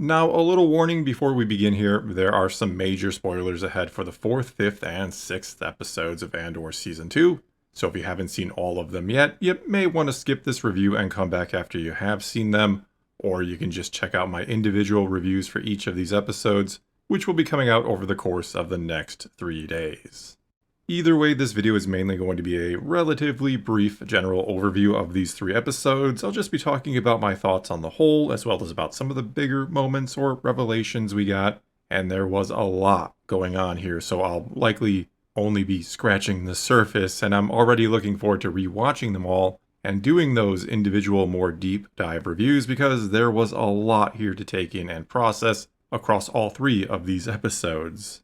Now, a little warning before we begin here, there are some major spoilers ahead for the 4th, 5th, and 6th episodes of Andor Season 2, so if you haven't seen all of them yet, you may want to skip this review and come back after you have seen them, or you can just check out my individual reviews for each of these episodes, which will be coming out over the course of the next 3 days. Either way, this video is mainly going to be a relatively brief general overview of these 3 episodes. I'll just be talking about my thoughts on the whole, as well as about some of the bigger moments or revelations we got. And there was a lot going on here, so I'll likely only be scratching the surface, and I'm already looking forward to rewatching them all and doing those individual more deep dive reviews, because there was a lot here to take in and process across all 3 of these episodes.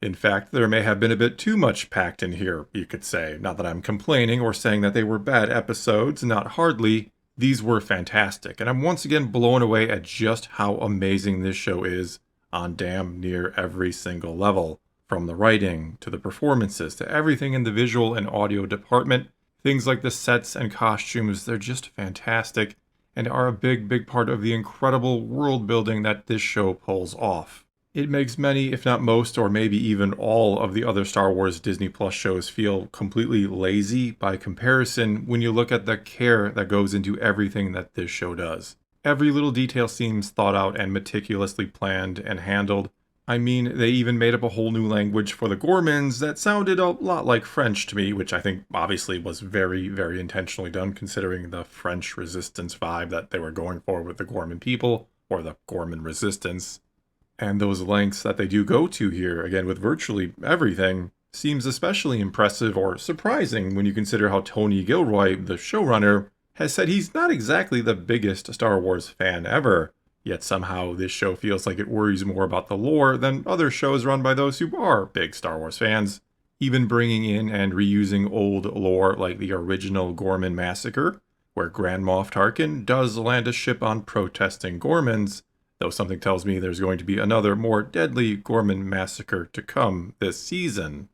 In fact, there may have been a bit too much packed in here, you could say. Not that I'm complaining or saying that they were bad episodes, not hardly. These were fantastic, and I'm once again blown away at just how amazing this show is on damn near every single level. From the writing, to the performances, to everything in the visual and audio department. Things like the sets and costumes, they're just fantastic, and are a big part of the incredible world building that this show pulls off. It makes many, if not most, or maybe even all of the other Star Wars Disney Plus shows feel completely lazy by comparison when you look at the care that goes into everything that this show does. Every little detail seems thought out and meticulously planned and handled. I mean, they even made up a whole new language for the Gormans that sounded a lot like French to me, which I think obviously was very intentionally done considering the French resistance vibe that they were going for with the Gorman people, or the Gorman resistance. And those lengths that they do go to here, again with virtually everything, seems especially impressive or surprising when you consider how Tony Gilroy, the showrunner, has said he's not exactly the biggest Star Wars fan ever. Yet somehow this show feels like it worries more about the lore than other shows run by those who are big Star Wars fans, even bringing in and reusing old lore like the original Gorman Massacre, where Grand Moff Tarkin does land a ship on protesting Gormans, though something tells me there's going to be another more deadly Gorman massacre to come this season.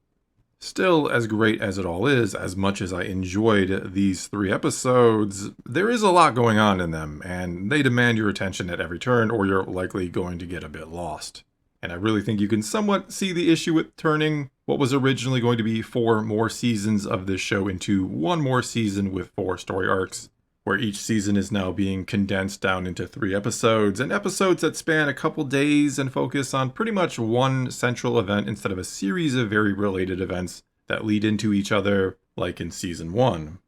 Still, as great as it all is, as much as I enjoyed these 3 episodes, there is a lot going on in them, and they demand your attention at every turn, or you're likely going to get a bit lost. And I really think you can somewhat see the issue with turning what was originally going to be 4 more seasons of this show into 1 more season with 4 story arcs, where each season is now being condensed down into 3 episodes, and episodes that span a couple days and focus on pretty much one central event instead of a series of very related events that lead into each other, like in Season 1.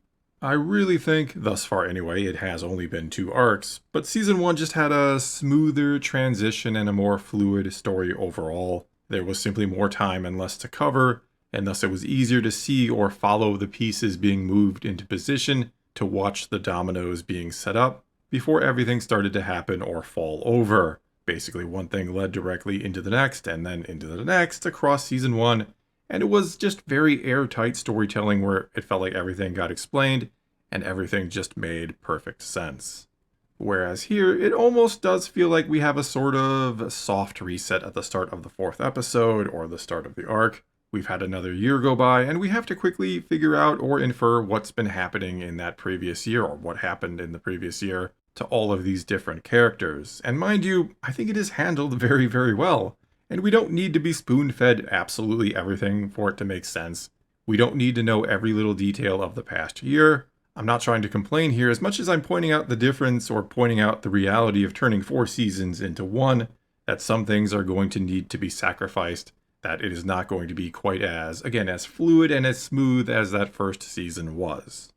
I really think, thus far anyway, it has only been 2 arcs, but Season 1 just had a smoother transition and a more fluid story overall. There was simply more time and less to cover, and thus it was easier to see or follow the pieces being moved into position, to watch the dominoes being set up before everything started to happen or fall over. Basically, one thing led directly into the next and then into the next across Season 1, and it was just very airtight storytelling where it felt like everything got explained and everything just made perfect sense. Whereas here, it almost does feel like we have a sort of soft reset at the start of the 4th episode or the start of the arc. We've had another year go by, and we have to quickly figure out or infer what's been happening in that previous year, or what happened in the previous year, to all of these different characters. And mind you, I think it is handled very well. And we don't need to be spoon-fed absolutely everything for it to make sense. We don't need to know every little detail of the past year. I'm not trying to complain here as much as I'm pointing out the difference or pointing out the reality of turning 4 seasons into 1, that some things are going to need to be sacrificed, that it is not going to be quite as fluid and as smooth as that first season was.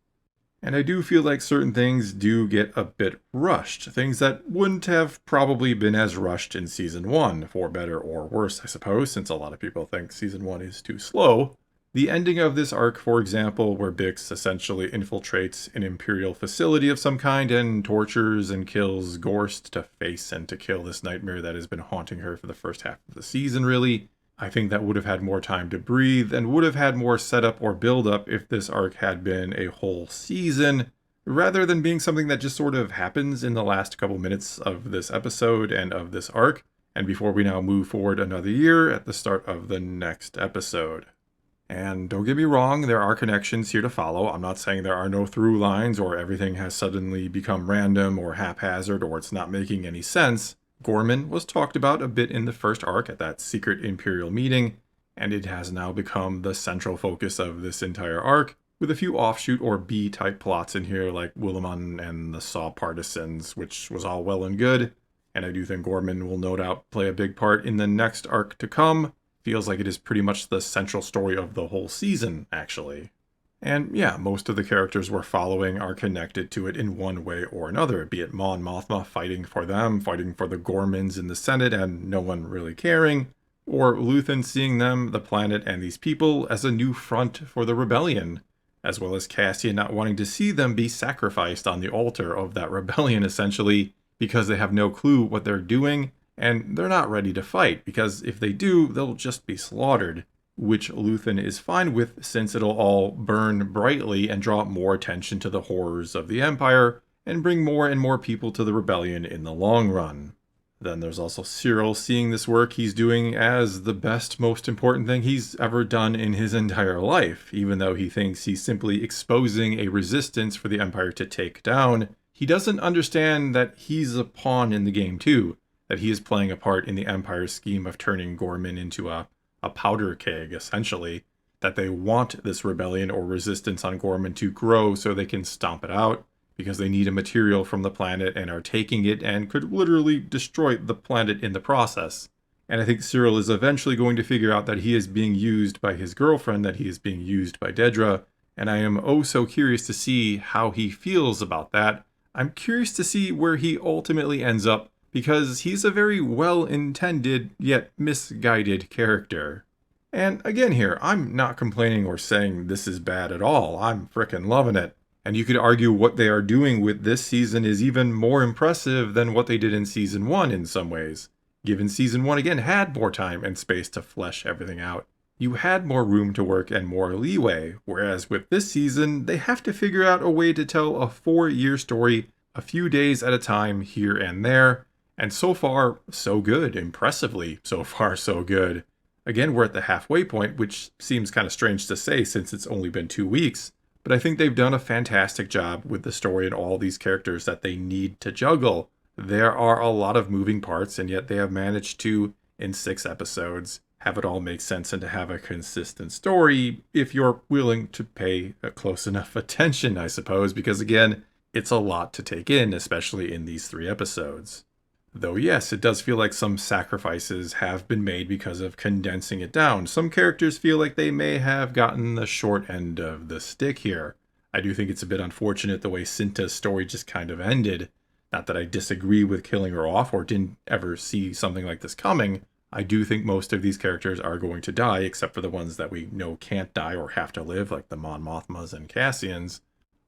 And I do feel like certain things do get a bit rushed, things that wouldn't have probably been as rushed in Season 1, for better or worse, I suppose, since a lot of people think Season 1 is too slow. The ending of this arc, for example, where Bix essentially infiltrates an Imperial facility of some kind and tortures and kills Gorst to face and to kill this nightmare that has been haunting her for the first half of the season, really. I think that would have had more time to breathe and would have had more setup or build-up if this arc had been a whole season, rather than being something that just sort of happens in the last couple minutes of this episode and of this arc, and before we now move forward another year at the start of the next episode. And don't get me wrong, there are connections here to follow. I'm not saying there are no through lines or everything has suddenly become random or haphazard or it's not making any sense. Gorman was talked about a bit in the first arc at that secret Imperial meeting, and it has now become the central focus of this entire arc, with a few offshoot or B-type plots in here like Willimon and the Saw partisans, which was all well and good, and I do think Gorman will no doubt play a big part in the next arc to come. Feels like it is pretty much the central story of the whole season, actually. And yeah, most of the characters we're following are connected to it in one way or another, be it Mon Mothma fighting for them, fighting for the Gormans in the Senate and no one really caring, or Luthen seeing them, the planet, and these people as a new front for the rebellion, as well as Cassian not wanting to see them be sacrificed on the altar of that rebellion essentially, because they have no clue what they're doing, and they're not ready to fight, because if they do, they'll just be slaughtered. Which Luthen is fine with since it'll all burn brightly and draw more attention to the horrors of the Empire and bring more and more people to the rebellion in the long run. Then there's also Cyril seeing this work he's doing as the best, most important thing he's ever done in his entire life, even though he thinks he's simply exposing a resistance for the Empire to take down. He doesn't understand that he's a pawn in the game too, that he is playing a part in the Empire's scheme of turning Gorman into a powder keg, essentially, that they want this rebellion or resistance on Gorman to grow so they can stomp it out, because they need a material from the planet and are taking it and could literally destroy the planet in the process. And I think Cyril is eventually going to figure out that he is being used by his girlfriend, that he is being used by Dedra, and I am oh so curious to see how he feels about that. I'm curious to see where he ultimately ends up, because he's a very well-intended yet misguided character. And again here, I'm not complaining or saying this is bad at all. I'm frickin' loving it. And you could argue what they are doing with this season is even more impressive than what they did in Season 1 in some ways. Given Season 1 again had more time and space to flesh everything out. You had more room to work and more leeway, whereas with this season, they have to figure out a way to tell a 4-year story a few days at a time here and there. And so far, so good. Impressively, so far, so good. Again, we're at the halfway point, which seems kind of strange to say since it's only been 2 weeks. But I think they've done a fantastic job with the story and all these characters that they need to juggle. There are a lot of moving parts, and yet they have managed to, in 6 episodes, have it all make sense and to have a consistent story if you're willing to pay a close enough attention, I suppose, because again, it's a lot to take in, especially in these 3 episodes. Though yes, it does feel like some sacrifices have been made because of condensing it down. Some characters feel like they may have gotten the short end of the stick here. I do think it's a bit unfortunate the way Cinta's story just kind of ended. Not that I disagree with killing her off or didn't ever see something like this coming. I do think most of these characters are going to die, except for the ones that we know can't die or have to live, like the Mon Mothmas and Cassians.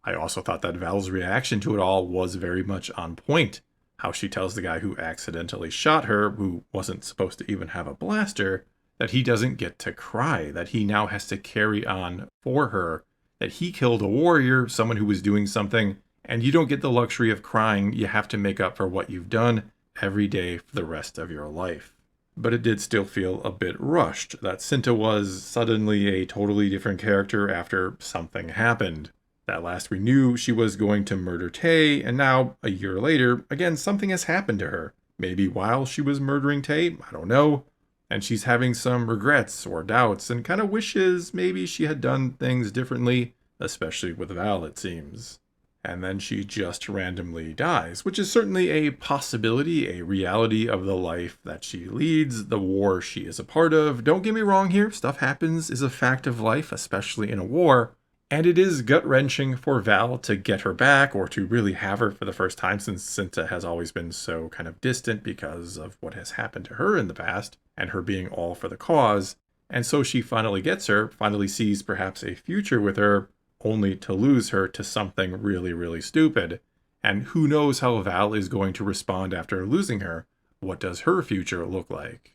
I also thought that Val's reaction to it all was very much on point. How she tells the guy who accidentally shot her, who wasn't supposed to even have a blaster, that he doesn't get to cry, that he now has to carry on for her, that he killed a warrior, someone who was doing something, and you don't get the luxury of crying. You have to make up for what you've done every day for the rest of your life. But it did still feel a bit rushed, that Cinta was suddenly a totally different character after something happened. That last we knew, she was going to murder Tay, and now, a year later, again, something has happened to her. Maybe while she was murdering Tay, I don't know. And she's having some regrets or doubts and kind of wishes maybe she had done things differently, especially with Val, it seems. And then she just randomly dies, which is certainly a possibility, a reality of the life that she leads, the war she is a part of. Don't get me wrong here, stuff happens is a fact of life, especially in a war. And it is gut-wrenching for Val to get her back, or to really have her for the first time, since Cinta has always been so kind of distant because of what has happened to her in the past, and her being all for the cause. And so she finally gets her, finally sees perhaps a future with her, only to lose her to something really, really stupid. And who knows how Val is going to respond after losing her? What does her future look like?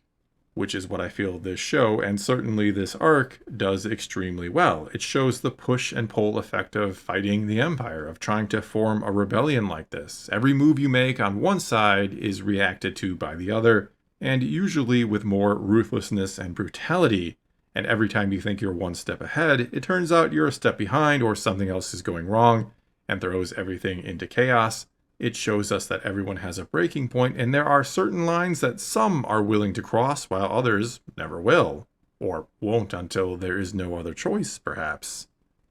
Which is what I feel this show, and certainly this arc, does extremely well. It shows the push and pull effect of fighting the Empire, of trying to form a rebellion like this. Every move you make on one side is reacted to by the other, and usually with more ruthlessness and brutality. And every time you think you're one step ahead, it turns out you're a step behind or something else is going wrong and throws everything into chaos. It shows us that everyone has a breaking point, and there are certain lines that some are willing to cross while others never will, or won't until there is no other choice, perhaps.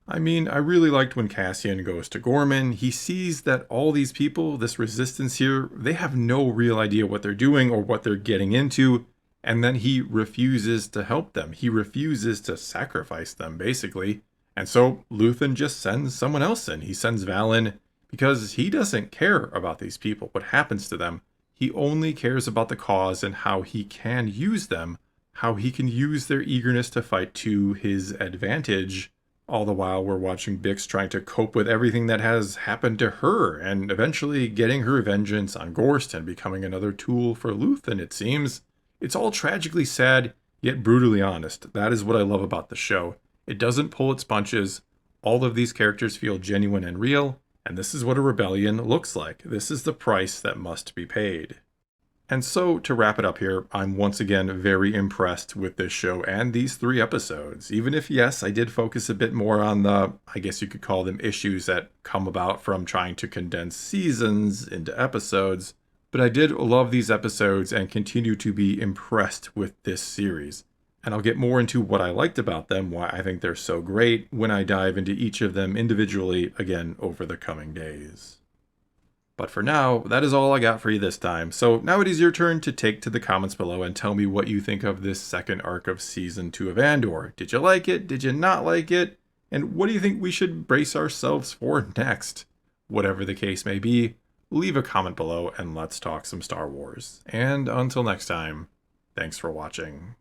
I mean, I really liked when Cassian goes to Gorman. He sees that all these people, this resistance here, they have no real idea what they're doing or what they're getting into, and then he refuses to help them. He refuses to sacrifice them, basically. And so Luthen just sends someone else in. He sends Val in because he doesn't care about these people, what happens to them. He only cares about the cause and how he can use them, how he can use their eagerness to fight to his advantage. All the while we're watching Bix trying to cope with everything that has happened to her and eventually getting her vengeance on Gorst and becoming another tool for Luthen, it seems. It's all tragically sad, yet brutally honest. That is what I love about the show. It doesn't pull its punches. All of these characters feel genuine and real, and this is what a rebellion looks like. This is the price that must be paid. And so, to wrap it up here, I'm once again very impressed with this show and these 3 episodes. Even if, yes, I did focus a bit more on the, I guess you could call them issues that come about from trying to condense seasons into episodes. But I did love these episodes and continue to be impressed with this series. And I'll get more into what I liked about them, why I think they're so great, when I dive into each of them individually again over the coming days. But for now, that is all I got for you this time. So now it is your turn to take to the comments below and tell me what you think of this second arc of Season 2 of Andor. Did you like it? Did you not like it? And what do you think we should brace ourselves for next? Whatever the case may be, leave a comment below and let's talk some Star Wars. And until next time, thanks for watching.